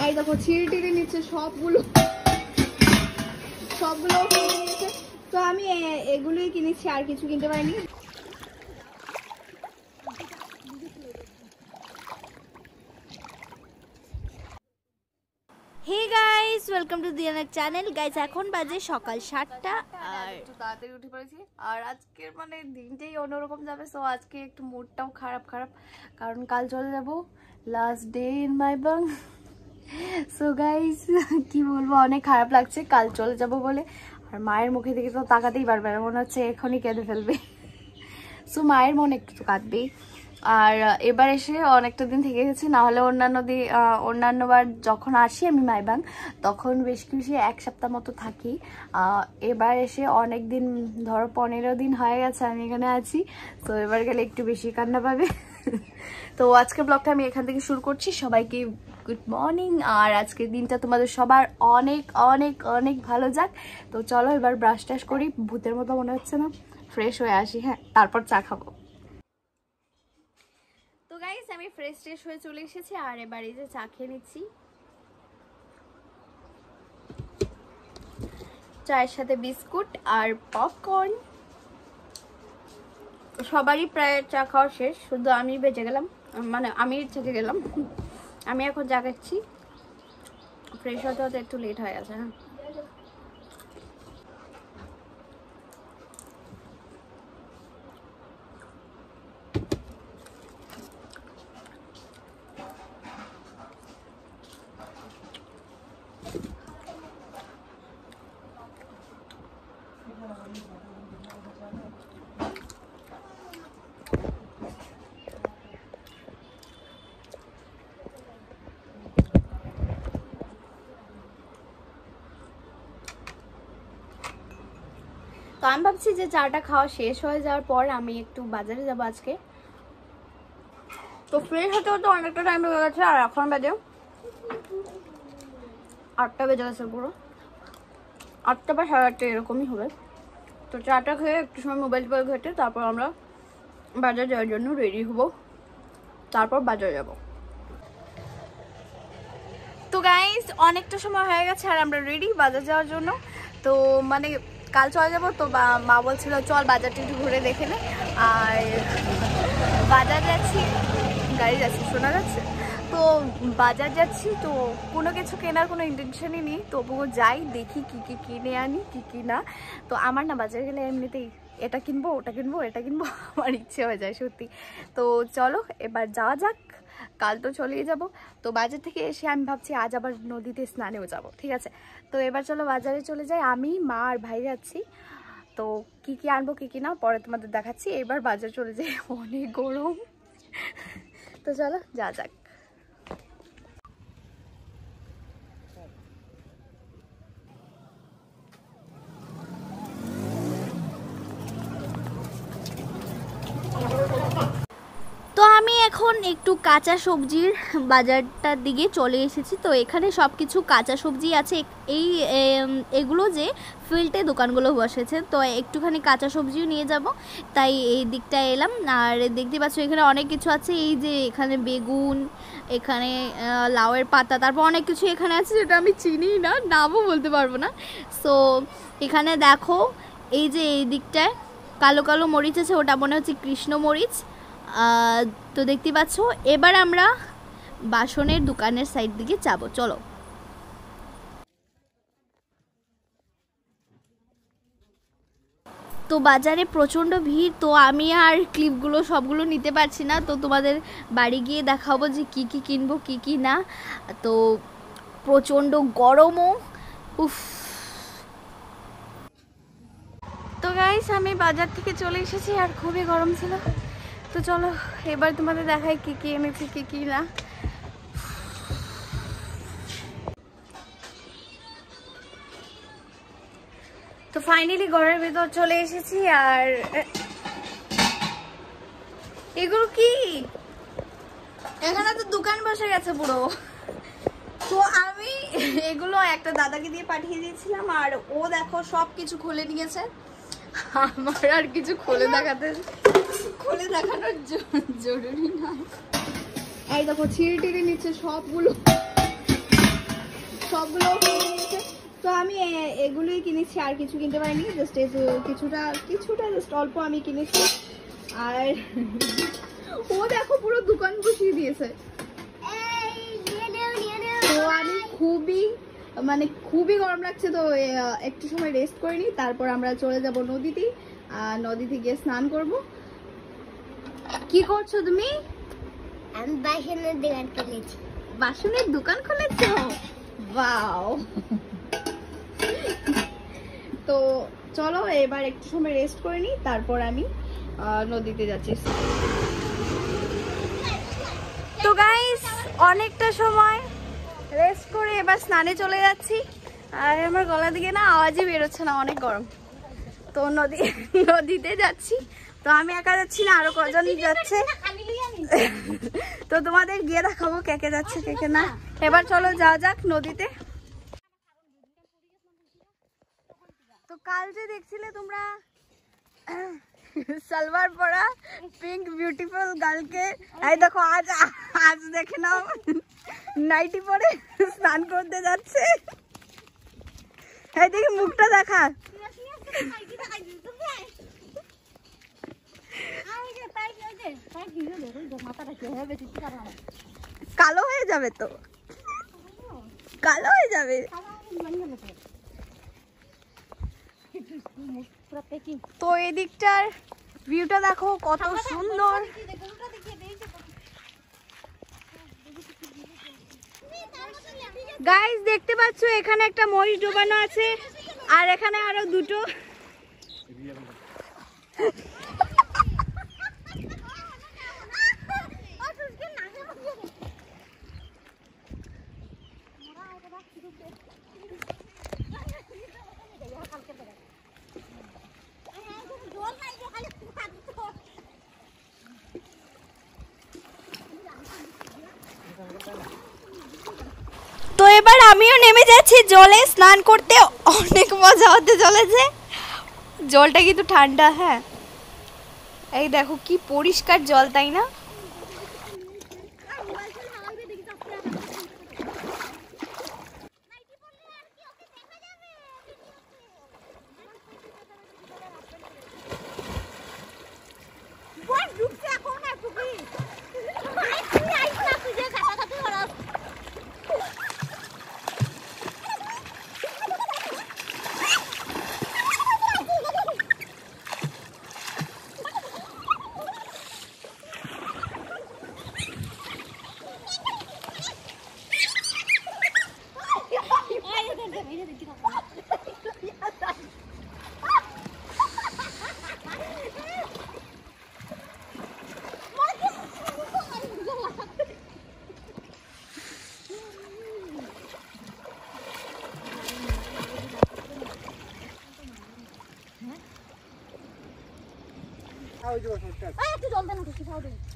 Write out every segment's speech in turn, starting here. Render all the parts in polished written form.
এই দেখো ছিঁড়ে টিড়ে নিচ্ছে সবগুলো কিনে নিয়েছে। তো আমি এগুলোই কিনেছি, আর কিছু কিনতে পারিনি। হে গাইস, ওয়েলকাম টু দিয়ানার চ্যানেল। গাইস এখন বাজে সকাল 7টা আর একটু তাড়াতাড়ি উঠে পড়েছি। আর আজকের মানে দিনটাই অন্যরকম যাবে। সো আজকে একটু মুডটাও খারাপ কারণ কাল চলে যাব last day in Maibang. So guys কি বলবো, অনেক খারাপ লাগছে কাল চলে যাব বলে। আর মায়ের মুখে দিকে তো তাকাতেই পারবে না, মনে হচ্ছে এখনই কেঁদে ফেলবে। সো মায়ের মনে একটু তো কাঁদবেই। আর এবার এসে অনেকটা দিন থেকে গেছি, না হলে অন্যান্যবার যখন আসি আমি মাইবাং তখন বেশ কিছু 1 সপ্তাহ মতো থাকি। এবার এসে অনেক দিন, ধরো 15 দিন হয়ে গেছে আমি এখানে আছি। তো এবার গেলে একটু বেশি কান্না পাবে। তো আজকের ব্লগটা আমি এখান থেকে শুরু করছি। সবাইকে গুড মর্নিং। আর আজকের দিনটা তোমাদের সবার অনেক অনেক অনেক ভালো যাক। তো চলো এবার ব্রাশ টাশ করি, ভূতের মতো মনে হচ্ছে না, ফ্রেশ হয়ে আসি। হ্যাঁ, তারপর চা খাবো। তো গাইস আমি ফ্রেশ হয়ে চলে এসেছি, আর এবার এই যে চা খেয়ে নিচ্ছি। চায়ের সাথে বিস্কুট আর পপকর্ন। সবারই প্রায় চা খাওয়া শেষ, শুধু আমি বেঁচে গেলাম, মানে আমি থেকে গেলাম। আমি এখন চা খাচ্ছি। ফ্রেশ হতে হতে একটু লেট হয়ে গেছে। হ্যাঁ, তো আমি ভাবছি যে চাটা খাওয়া শেষ হয়ে যাওয়ার পর আমি একটু বাজারে যাবো আজকে। তো ফ্রেশ হতে হতে অনেকটা টাইম হয়ে গেছে, আর এখন বাজে 8টা বেজে গেছে, পুরো 8টা বা 8:30 এরকমই হবে। তো চাটা খেয়ে একটু সময় মোবাইল ঘেটে তারপর আমরা বাজার যাওয়ার জন্য রেডি হবো, তারপর বাজার যাব। তো গাইস অনেকটা সময় হয়ে গেছে আর আমরা রেডি বাজার যাওয়ার জন্য। তো মানে কাল চলে যাবো, তো মা বলছিল চল বাজারটা একটু ঘুরে দেখে নে। আর বাজার যাচ্ছি, গাড়ি যাচ্ছে, শোনা যাচ্ছে। তো বাজার যাচ্ছি, তো কোনো কিছু কেনার কোনো ইন্টেনশনই নেই, তবুও যাই, দেখি কি কি কিনে আনি কি কি না। তো আমার না বাজার গেলে এমনিতেই এটা কিনবো ওটা কিনবো এটা কিনবো আমার ইচ্ছে হয়ে যায় সত্যি। তো চলো এবার যাওয়া যাক, কাল তো চলেই যাব। তো বাজার থেকে এসে আমি ভাবছি আজ আবার নদীতে স্নানেও যাব, ঠিক আছে। তো এবার চলো বাজারে চলে যাই, আমি মা আর ভাই যাচ্ছি। তো কি কি আনবো কি কি না পরে তোমাদের দেখাচ্ছি। এবার বাজার চলে যাই, অনেক গরম। তো চলো যা যাক। তো আমি এখন একটু কাঁচা সবজির বাজারটার দিকে চলে এসেছি। তো এখানে সব কিছু কাঁচা সবজি আছে। এগুলো যে ফিল্ডে দোকানগুলো বসেছে, তো একটুখানি কাঁচা সবজিও নিয়ে যাব, তাই এই দিকটায় এলাম। আর দেখতে পাচ্ছ এখানে অনেক কিছু আছে, এই যে এখানে বেগুন, এখানে লাউয়ের পাতা, তারপর অনেক কিছু এখানে আছে যেটা আমি চিনি না, নামও বলতে পারবো না। সো এখানে দেখো এই যে এই দিকটায় কালো কালো মরিচ আছে, ওটা মনে হচ্ছে কৃষ্ণ মরিচ। তো দেখতে পাচ্ছ এবার আমরা বাসনের দোকানের সাইড দিকে যাব, চলো। তো বাজারে প্রচণ্ড ভিড়, তো আমি আর ক্লিপগুলো সবগুলো নিতে পারছি না। তো তোমাদের বাড়ি গিয়ে দেখাবো যে কি কি কিনবো কি কি না। তো প্রচণ্ড গরমও, উফ। তো গাইস আমি বাজার থেকে চলে এসেছি আর খুবই গরম ছিল। তো চলো এবার তোমাদের দেখাই কি কি এনেছি কি কি না। তো ফাইনালি ঘরের ভিতর চলে এসেছি। আর এগুলো কি, এখানে তো দোকান বসে গেছে পুরো। তো আমি এগুলো একটা দাদাকে দিয়ে পাঠিয়ে দিয়েছিলাম, আর ও দেখো সব কিছু খুলে নিয়েছে। আমার আর কিছু খুলে দেখানোর জরুরি নয়। এই দেখো ছিঁড়ে টিড়ে নিচ্ছে সবগুলো সবগুলো কিনে নিয়েছে। তো আমি এগুলোই কিনেছি, আর কিছু কিনতে পারিনি, জাস্ট কিছুটা জাস্ট অল্প আমি কিনেছি। আর ও দেখো পুরো দোকান বসিয়ে দিয়েছে। তো আমি খুবই গরম লাগছে, তো একটু সময় রেস্ট করে নিই, তারপর আমরা চলে যাব নদীতে। নদীতে গিয়ে স্নান করব। কি করছো তুমি? আমি বাসনের দোকান খুলেছি। বাসনের দোকান খুলেছো? ওয়াও। তো চলো এবার একটু সময় রেস্ট করে নিই, তারপর আমি নদীতে যাচ্ছি। তো গাইস অনেকটা সময় রেস্ট করে এবার স্নানে চলে যাচ্ছি। আর আমার গলা দিকে না আওয়াজই বেরোচ্ছে না, অনেক গরম। তো নদীতে যাচ্ছি। তো আমি একা যাচ্ছি না, আরো কজন যাচ্ছে। তো তোমাদের গিয়ে দেখাবো কে কে যাচ্ছে কে কে না। এবার চলো যাওয়া যাক নদীতে। তো কাল যে দেখছিলে তোমরা সালোয়ার পরা পিঙ্ক বিউটিফুল গার্লকে, এই দেখো আজ দেখে নাও নাইটি পরে স্নান করতে যাচ্ছে। এই দেখি মুখটা দেখা। কালো হয়ে যাবে, তো কালো হয়ে যাবে। তো এদিকটার ভিউটা দেখো কত সুন্দর। গাইস দেখতে পাচ্ছ এখানে একটা মহিষ ডোবানো আছে, আর এখানে আরো দুটো। তো এবার আমিও নেমে যাচ্ছি জলে স্নান করতে। অনেক মজা হতে চলেছে। জলটা কিন্তু ঠান্ডা। হ্যাঁ, এই দেখো কি পরিষ্কার জল, তাই না?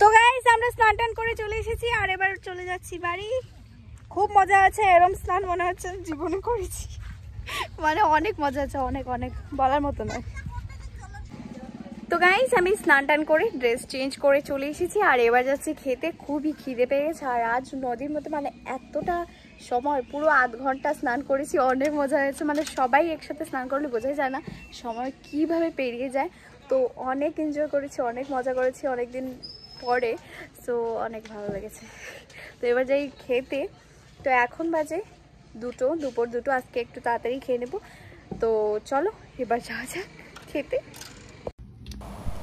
তো গাইস আমরা স্নান টান করে চলে এসেছি, আর এবার চলে যাচ্ছি বাড়ি। খুব মজা আছে, এরম স্নান মনে হচ্ছে জীবনে করেছি। মানে অনেক মজা আছে, অনেক অনেক বলার মতো নয়। তো গাইস আমি স্নান টান করে ড্রেস চেঞ্জ করে চলে এসেছি, আর এবার যাচ্ছি খেতে। খুবই খিদে পেয়েছে, আর আজ নদীর মধ্যে মানে এতটা সময়, পুরো আধ ঘন্টা স্নান করেছি। অনেক মজা হয়েছে, মানে সবাই একসাথে স্নান করলে বোঝাই যায় না সময় কিভাবে পেরিয়ে যায়। তো অনেক এনজয় করেছি, অনেক মজা করেছি অনেকদিন পরে। সো অনেক ভালো লেগেছে। তো এবার যাই খেতে। তো এখন বাজে দুপুর 2, আজকে একটু তাড়াতাড়ি খেয়ে নেব। তো চলো এবার যাওয়া যাক খেতে।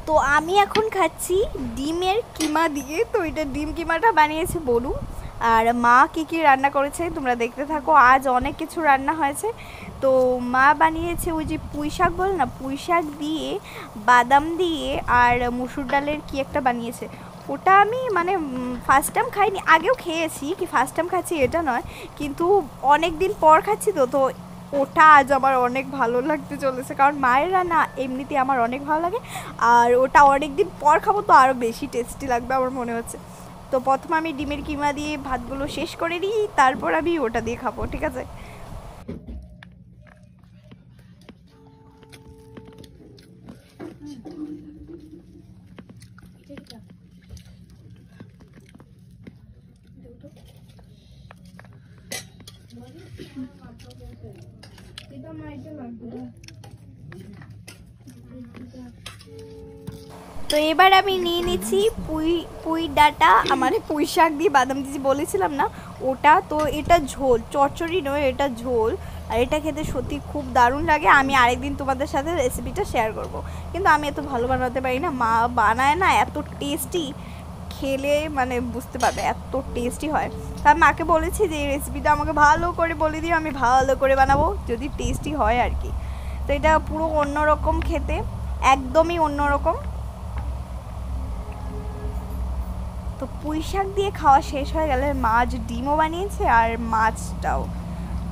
তো আমি এখন খাচ্ছি ডিমের কিমা দিয়ে। তো এটা ডিম কিমাটা বানিয়েছে বলু, আর মা কি রান্না করেছে তোমরা দেখতে থাকো। আজ অনেক কিছু রান্না হয়েছে। তো মা বানিয়েছে ওই যে পুঁই শাক বল না, পুঁই শাক দিয়ে, বাদাম দিয়ে, আর মুসুর ডালের কি একটা বানিয়েছে। ওটা আমি মানে ফার্স্ট টাইম খাইনি, আগেও খেয়েছি, কি ফার্স্ট টাইম খাচ্ছি এটা নয়, কিন্তু অনেক দিন পর খাচ্ছি। তো ওটা আজ আমার অনেক ভালো লাগতে চলেছে, কারণ মায়ের রান্না এমনিতে আমার অনেক ভালো লাগে, আর ওটা অনেক দিন পর খাবো তো আরও বেশি টেস্টি লাগবে আমার মনে হচ্ছে। তো প্রথমে আমি ডিমের কিমা দিয়ে ভাতগুলো শেষ করে নিই, তারপর আমি ওটা দিয়ে খাবো, ঠিক আছে? তো এবার আমি নিয়ে নিচ্ছি পুঁই ডাঁটা, আমার পুঁই শাক দিয়ে বাদাম দিদি বলেছিলাম না ওটা। তো এটা ঝোল, চচ্চড়ি নয়, এটা ঝোল। আর এটা খেতে সত্যি খুব দারুণ লাগে। আমি আরেকদিন তোমাদের সাথে রেসিপিটা শেয়ার করব, কিন্তু আমি এত ভালো বানাতে পারি না। মা বানায় না, এত টেস্টি, খেলে মানে বুঝতে পারবে এত টেস্টি হয়। তা আমি মাকে বলেছি যে এই রেসিপিটা আমাকে ভালো করে বলে দিও, আমি ভালো করে বানাবো যদি টেস্টি হয় আর কি। তো এটা পুরো অন্যরকম খেতে, একদমই অন্যরকম। তো পুঁই শাক দিয়ে খাওয়া শেষ হয়ে গেলে মাছ ডিমও বানিয়েছে আর মাছটাও।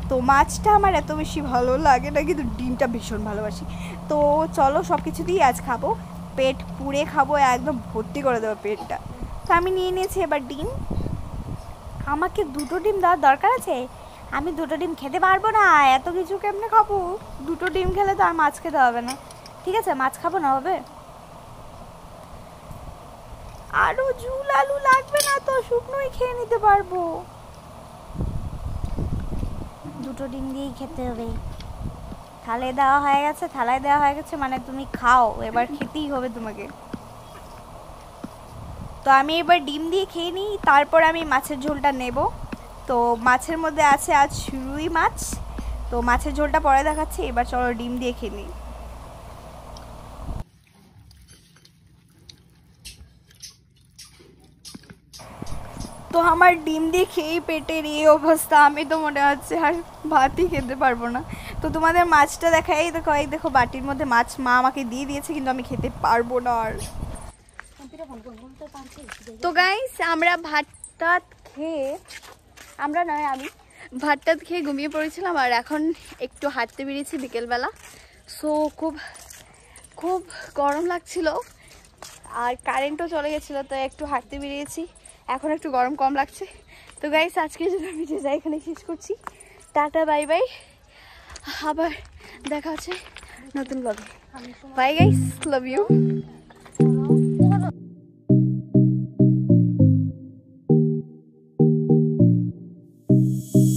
তো মাছটা আমার এত বেশি ভালো লাগে না, কিন্তু ডিমটা ভীষণ ভালোবাসি। তো চলো সব কিছু দিয়ে আজ খাবো, পেট পুড়ে খাবো, একদম ভর্তি করে দেবো পেটটা। তো আমি নিয়ে নিয়েছি এবার ডিম। আমাকে 2টো ডিম দেওয়ার দরকার আছে? আমি 2টো ডিম খেতে পারবো না, এত কিছু কেমনে খাবো? 2টো ডিম খেলে তো আর মাছ খেতে হবে না। ঠিক আছে, মাছ খাবো না, হবে? আরো ঝুল আলু লাগবে না তো, শুকনোই খেয়ে নিতে পারবো। 2টো ডিম দিয়েই খেতে হবে। থালায় দেওয়া হয়ে গেছে, থালায় দেওয়া হয়ে গেছে মানে তুমি খাও, এবার খেতেই হবে তোমাকে। তো আমি এবার ডিম দিয়ে খেয়ে নিই, তারপর আমি মাছের ঝোলটা নেব। তো মাছের মধ্যে আছে আজ রুই মাছ, তো মাছের ঝোলটা পরে দেখাচ্ছি। এবার চলো ডিম দিয়ে খেয়ে নিই। তো আমার ডিম দিয়ে খেয়েই পেটের এই অবস্থা, আমি তো মনে হচ্ছে আর ভাতই খেতে পারবো না। তো তোমাদের মাছটা দেখাই, এই দেখো, এই দেখো বাটির মধ্যে মাছ মা আমাকে দিয়ে দিয়েছে, কিন্তু আমি খেতে পারবো না আর। তো গাইস আমরা ভাত খেয়ে, আমরা নয় আমি ভাত খেয়ে ঘুমিয়ে পড়েছিলাম, আর এখন একটু হাঁটতে বেরিয়েছি বিকেলবেলা। সো খুব খুব গরম লাগছিল আর কারেন্টও চলে গেছিলো, তো একটু হাঁটতে বেরিয়েছি, এখন একটু গরম কম লাগছে। তো গাইস আজকে যদি আমি যে যাই এখানে শেষ করছি, টাটা বাই বাই, আবার দেখা হচ্ছে নতুন ব্লগে। Bye guys, love you.